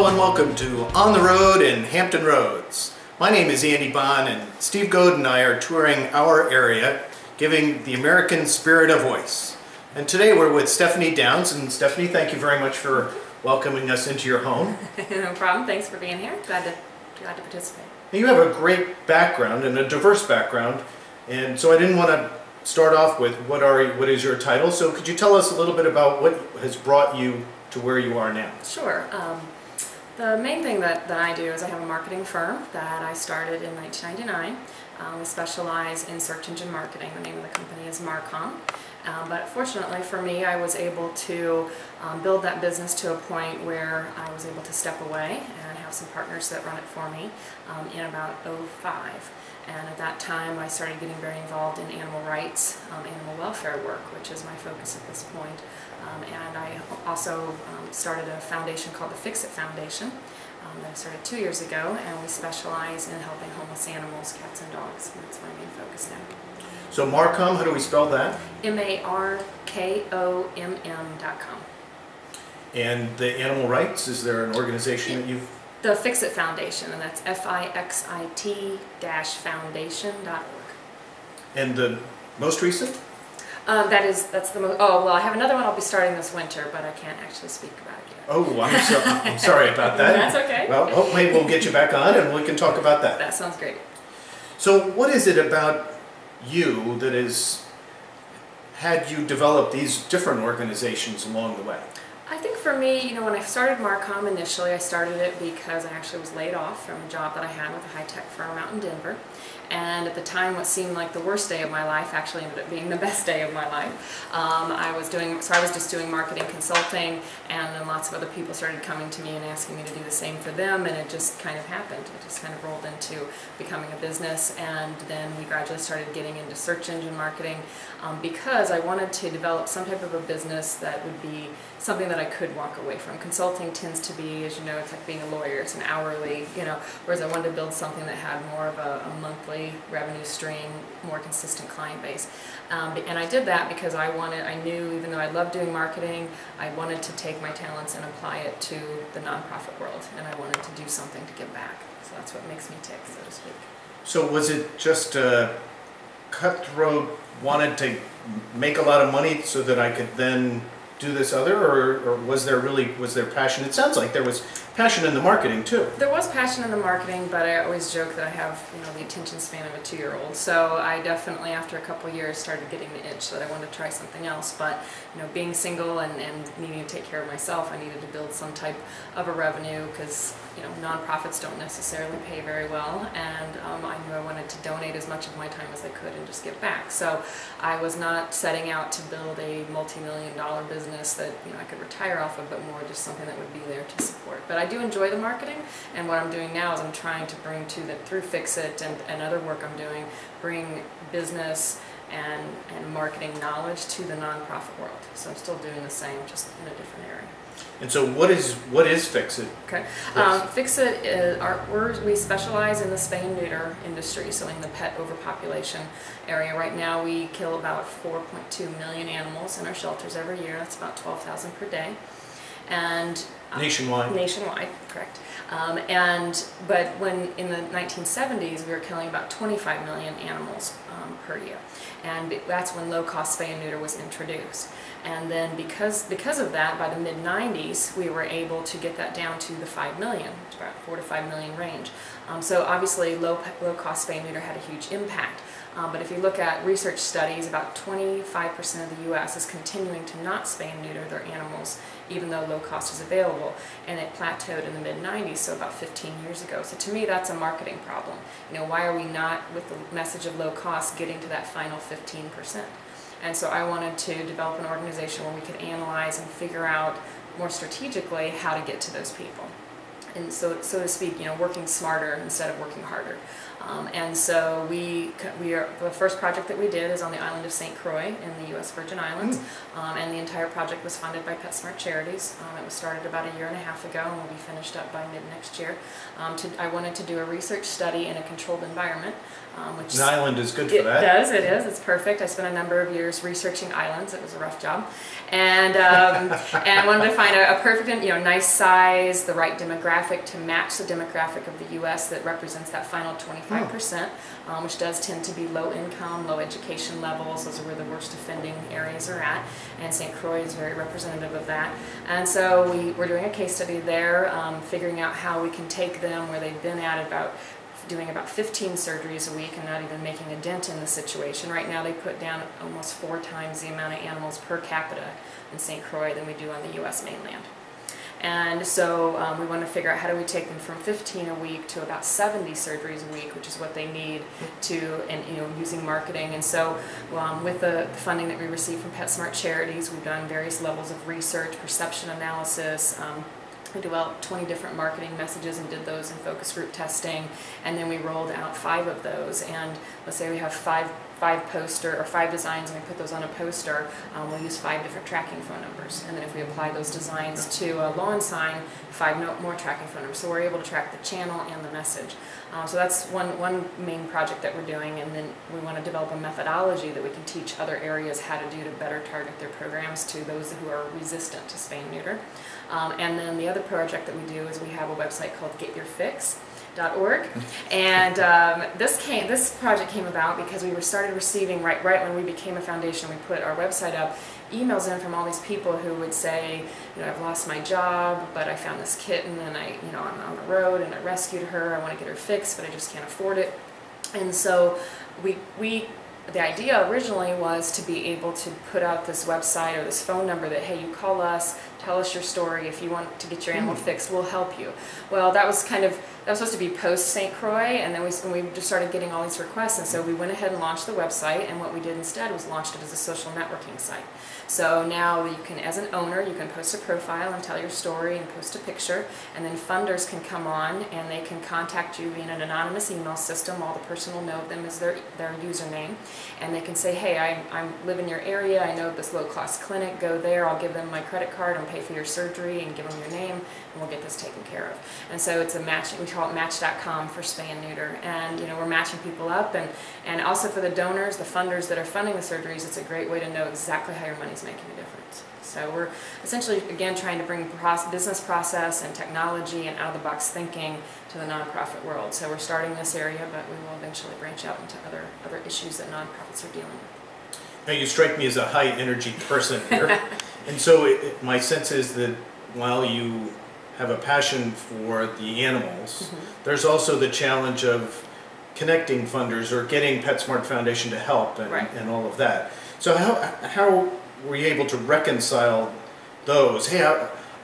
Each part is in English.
Hello and welcome to On the Road in Hampton Roads. My name is Andy Bond and Steve Goad and I are touring our area, giving the American spirit a voice. And today we're with Stephanie Downs. And Stephanie, thank you very much for welcoming us into your home. No problem. Thanks for being here. Glad to participate. You have a great background and a diverse background, and so I didn't want to start off with what is your title. So could you tell us a little bit about what has brought you to where you are now? Sure. The main thing that I do is I have a marketing firm that I started in 1999. We specialize in search engine marketing. The name of the company is Marcom. But fortunately for me, I was able to build that business to a point where I was able to step away and have some partners that run it for me in about '05. And at that time, I started getting very involved in animal rights, animal welfare work, which is my focus at this point. And I also started a foundation called the Fixit-foundation that I started 2 years ago, and we specialize in helping homeless animals, cats and dogs. And that's my main focus now. So Marcom, how do we spell that? MARKOMM.com. And the animal rights, is there an organization that you've... The Fixit Foundation, and that's FIXIT-foundation.org. And the most recent? That's the most. Oh well, I have another one I'll be starting this winter, but I can't actually speak about it yet. Oh, I'm sorry about that. That's okay. Well, maybe we'll get you back on and we can talk about that. That sounds great. So, what is it about you that has had you develop these different organizations along the way? I think for me, when I started Marcom initially, I started it because I actually was laid off from a job that I had with a high-tech firm out in Denver. And at the time, what seemed like the worst day of my life actually ended up being the best day of my life. I was just doing marketing consulting, and then lots of other people started coming to me and asking me to do the same for them, and it just kind of happened. It just kind of rolled into becoming a business, and then we gradually started getting into search engine marketing because I wanted to develop some type of a business that would be something that I could walk away from. Consulting tends to be, as you know, it's like being a lawyer, it's an hourly, whereas I wanted to build something that had more of a monthly revenue stream, more consistent client base. And I did that because I knew, even though I loved doing marketing, I wanted to take my talents and apply it to the nonprofit world, and I wanted to do something to give back. So that's what makes me tick, so to speak. So was it just cutthroat, wanted to make a lot of money so that I could then do this other, or was there passion? It sounds like there was passion in the marketing too. There was passion in the marketing, but I always joke that I have the attention span of a 2-year-old. So I definitely, after a couple of years, started getting the itch that I wanted to try something else. But being single and needing to take care of myself, I needed to build some type of a revenue because nonprofits don't necessarily pay very well, and I knew I wanted to donate as much of my time as I could and just give back. So I was not setting out to build a multi-million-dollar business that I could retire off of, but more just something that would be there to support. But I do enjoy the marketing, and what I'm doing now is I'm trying to bring through Fixit and other work I'm doing, bring business and marketing knowledge to the nonprofit world. So I'm still doing the same, just in a different area. And so what is Fixit? Okay. Fixit is we specialize in the spay and neuter industry, so in the pet overpopulation area. Right now we kill about 4.2 million animals in our shelters every year. That's about 12,000 per day. And nationwide? Nationwide, correct. But when in the 1970s we were killing about 25 million animals per year, and that's when low-cost spay and neuter was introduced. And then because of that, by the mid-90s we were able to get that down to the 5 million, about 4 to 5 million range. So obviously low-cost spay and neuter had a huge impact. But if you look at research studies, about 25% of the U.S. is continuing to not spay and neuter their animals, even though low cost is available, and it plateaued in the mid-90s, so about 15 years ago. So to me, that's a marketing problem. Why are we not, with the message of low cost, getting to that final 15%? And so I wanted to develop an organization where we could analyze and figure out more strategically how to get to those people. and so to speak, working smarter instead of working harder. And so the first project that we did is on the island of St. Croix in the U.S. Virgin Islands, and the entire project was funded by PetSmart Charities. It was started about a year and a half ago and will be finished up by mid next year. I wanted to do a research study in a controlled environment. Which an island is good for that. It is. It's perfect. I spent a number of years researching islands. It was a rough job. And and wanted to find a perfect, nice size, the right demographic to match the demographic of the U.S. that represents that final 25%, which does tend to be low income, low education levels. Those are where the worst offending areas are at. And St. Croix is very representative of that. And so we're doing a case study there, figuring out how we can take them where they've been at doing about 15 surgeries a week and not even making a dent in the situation. Right now they put down almost 4 times the amount of animals per capita in St. Croix than we do on the U.S. mainland. And so we want to figure out how do we take them from 15 a week to about 70 surgeries a week, which is what they need using marketing. And so with the funding that we receive from PetSmart Charities, we've done various levels of research, perception analysis. We developed 20 different marketing messages and did those in focus group testing, and then we rolled out 5 of those. And let's say we have five designs and we put those on a poster, we'll use 5 different tracking phone numbers. And then if we apply those designs to a lawn sign, 5 more tracking phone numbers. So we're able to track the channel and the message. So that's one main project that we're doing, and then we want to develop a methodology that we can teach other areas how to do to better target their programs to those who are resistant to spay and neuter. And then the other project that we do is we have a website called getyourfix.org, and this project came about because we started receiving right when we became a foundation. We put our website up, emails in from all these people who would say, I've lost my job, but I found this kitten and I'm on the road and I rescued her. I want to get her fixed, but I just can't afford it. And so the idea originally was to be able to put out this website or this phone number that, hey, you call us, tell us your story. If you want to get your animal fixed, we'll help you. Well, that was supposed to be post St. Croix, and then we just started getting all these requests, and so we went ahead and launched the website, and what we did instead was launched it as a social networking site. So now you can, as an owner, you can post a profile and tell your story and post a picture, and then funders can come on and they can contact you in an anonymous email system. All the person will know them as their username, and they can say, hey, I live in your area, I know this low-cost clinic, go there, I'll give them my credit card and pay for your surgery and give them your name, and we'll get this taken care of. And so it's a matching, we call it match.com for spay and neuter, and we're matching people up, and also for the donors, the funders that are funding the surgeries, it's a great way to know exactly how your money's making a difference. So we're essentially, again, trying to bring business process and technology and out-of-the-box thinking to the nonprofit world. So we're starting this area, but we will eventually branch out into other issues that nonprofits are dealing with. Now, you strike me as a high-energy person here, and so my sense is that while you have a passion for the animals, there's also the challenge of connecting funders or getting PetSmart Foundation to help and all of that. So how were you able to reconcile those? Hey,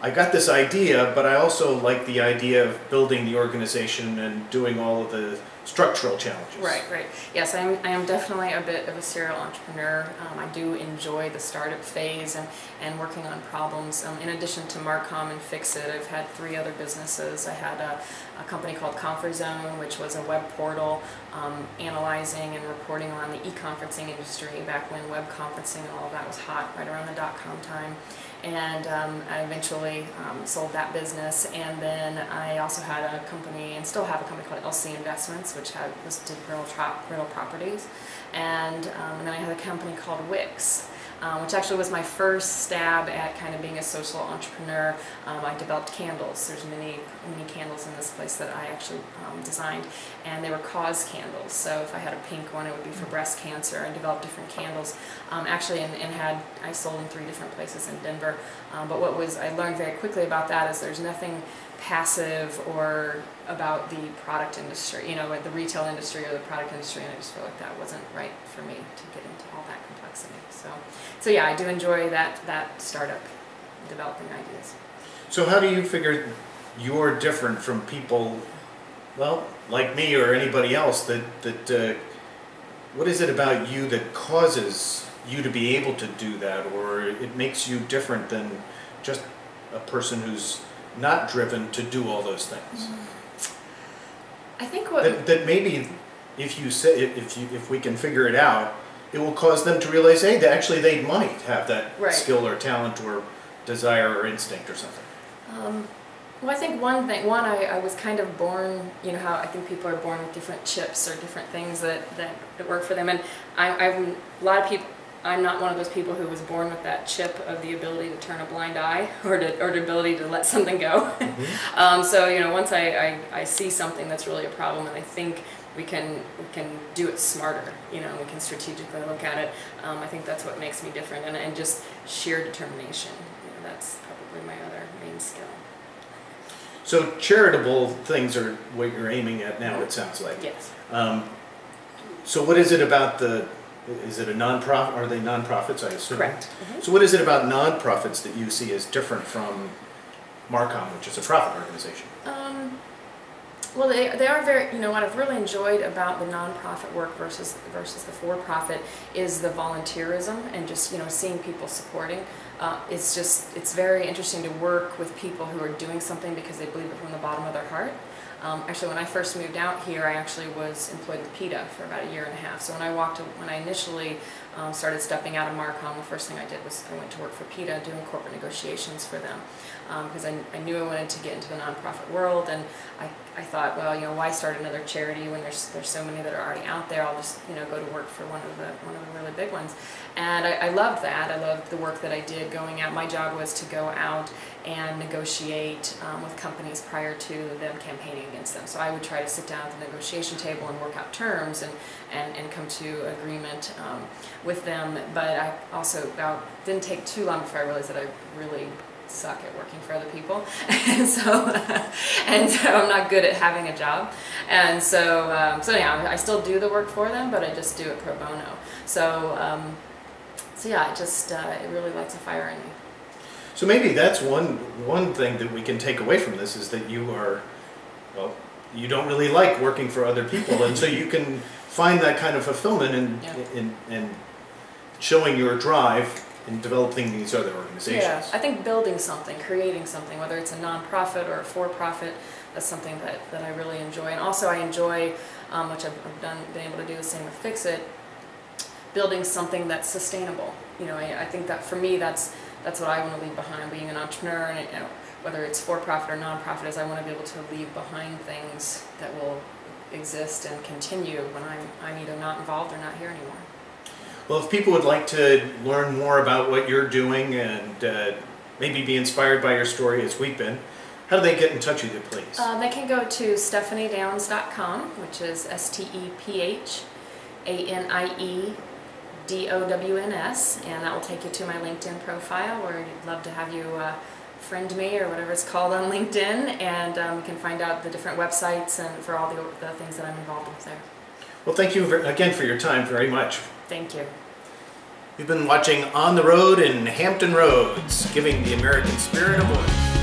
I got this idea, but I also like the idea of building the organization and doing all of the structural challenges. Right. Yes, I am definitely a bit of a serial entrepreneur. I do enjoy the startup phase and working on problems. In addition to Marcom and Fixit, I've had 3 other businesses. I had a company called Comfort Zone, which was a web portal analyzing and reporting on the e-conferencing industry back when web conferencing and all of that was hot, right around the .com time. And I eventually sold that business, and then I also had a company, and still have a company called LC Investments, which did rental properties, and then I had a company called Wix, which actually was my first stab at kind of being a social entrepreneur. I developed candles. There's many candles in this place that I actually designed, and they were cause candles. So if I had a pink one, it would be for breast cancer. I developed different candles, actually, I sold in 3 different places in Denver. But I learned very quickly about that is there's nothing passive or about the product industry, the retail industry or the product industry, and I just feel like that wasn't right for me to get into all that complexity. So yeah, I do enjoy that startup, developing ideas. So how do you figure you're different from people, well, like me or anybody else, that what is it about you that causes you to be able to do that, or it makes you different than just a person who's not driven to do all those things. I think what That maybe if you say if we can figure it out, it will cause them to realize, hey, that actually they might have that Right. skill or talent or desire or instinct or something. Well, I think I was kind of born, you know how I think people are born with different chips or different things that work for them. And a lot of people, I'm not one of those people who was born with that chip of the ability to turn a blind eye or the ability to let something go. Mm-hmm. So, you know, once I see something that's really a problem and I think we can do it smarter, you know, we can strategically look at it. I think that's what makes me different, and just sheer determination. You know, that's probably my other main skill. So charitable things are what you're aiming at now, it sounds like. Yes. So what is it about is it a nonprofit? Are they nonprofits, I assume? Correct. Mm-hmm. So what is it about nonprofits that you see as different from Marcom, which is a profit organization? Well, they are very, you know, what I've really enjoyed about the nonprofit work versus the for-profit is the volunteerism and just, you know, seeing people supporting. It's very interesting to work with people who are doing something because they believe it from the bottom of their heart. Actually, when I first moved out here, I actually was employed with PETA for about a year and a half. So when I initially started stepping out of Marcom, the first thing I did was I went to work for PETA doing corporate negotiations for them. Because I knew I wanted to get into the nonprofit world, and I thought, well, you know, why start another charity when there's so many that are already out there? I'll just, you know, go to work for one of the really big ones. And I loved that. I loved the work that I did going out. My job was to go out and negotiate with companies prior to them campaigning against them. So I would try to sit down at the negotiation table and work out terms and come to agreement with them. But I also didn't take too long before I realized that I really suck at working for other people, and so I'm not good at having a job, and so yeah, I still do the work for them, but I just do it pro bono. So yeah, it really lights a fire in me. So maybe that's one thing that we can take away from this is that you don't really like working for other people, and so you can find that kind of fulfillment in showing your drive in developing these other organizations. Yeah, I think building something, creating something, whether it's a nonprofit or a for-profit, that's something that I really enjoy. And also I enjoy, which I've been able to do the same with Fixit, building something that's sustainable. You know, I think that for me, that's what I want to leave behind, being an entrepreneur, and you know, whether it's for-profit or nonprofit, is I want to be able to leave behind things that will exist and continue when I'm either not involved or not here anymore. Well, if people would like to learn more about what you're doing and maybe be inspired by your story as we've been, how do they get in touch with you, please? They can go to stephaniedowns.com, which is STEPHANIEDOWNS, and that will take you to my LinkedIn profile, where I'd love to have you friend me, or whatever it's called on LinkedIn, and you can find out the different websites and for all the things that I'm involved with there. Well, thank you again for your time very much. Thank you. You've been watching On the Road in Hampton Roads, giving the American spirit a voice.